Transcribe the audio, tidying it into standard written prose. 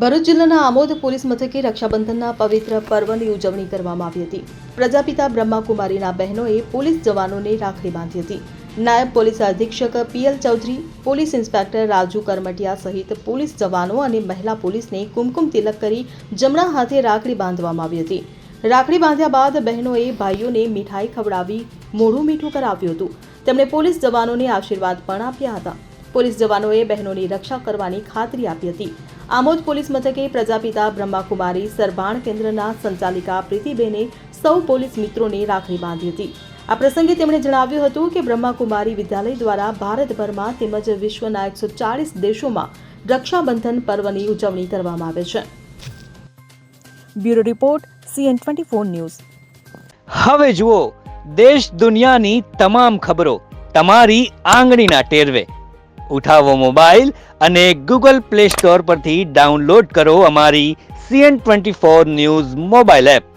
ભરૂચ જિલ્લાના આમોદ પોલીસ મથકે રક્ષાબંધનના પવિત્ર પર્વની ઉજવણી કરવામાં આવી હતી। પ્રજાપિતા બ્રહ્માકુમારીના બહેનોએ પોલીસ જવાનોને રાખડી બાંધી હતી। નાયબ પોલીસ અધિક્ષક PL Chaudhary, police inspector Raju Karamtiya સહિત પોલીસ જવાનો અને મહિલા પોલીસને કુમકુમ તિલક કરી જમણા હાથે રાખડી બાંધવામાં આવી હતી। રાખડી બાંધ્યા બાદ બહેનોએ ભાઈઓને મીઠાઈ ખવડાવી મોઢું મીઠું કરાવ્યું હતું। તેમણે પોલીસ જવાનોને આશીર્વાદ પણ આપ્યા હતા। પોલીસ જવાનોએ બહેનોની રક્ષા કરવાની ખાતરી આપી હતી। આમોદ પોલીસ મથકે પ્રજાપિતા બ્રહ્માકુમારી સરભાણ કેન્દ્રના સંચાલિકા પ્રીતિબેને સૌ પોલીસ મિત્રોને રાખડી બાંધી હતી। આ પ્રસંગે તેમણે જણાવ્યું હતું કે બ્રહ્માકુમારી વિદ્યાલય દ્વારા ભારતભરમાં તેમજ વિશ્વના 140 દેશોમાં રક્ષાબંધન પર્વની ઉજવણી કરવામાં આવે છે। Bureau report CN24 news. હવે જુઓ દેશ દુનિયાની તમામ ખબરો તમારી આંગળીના ટેરવે। ઉઠાવો મોબાઈલ અને Google Play Store પરથી ડાઉનલોડ કરો અમારી CN24 ન્યૂઝ મોબાઈલ એપ।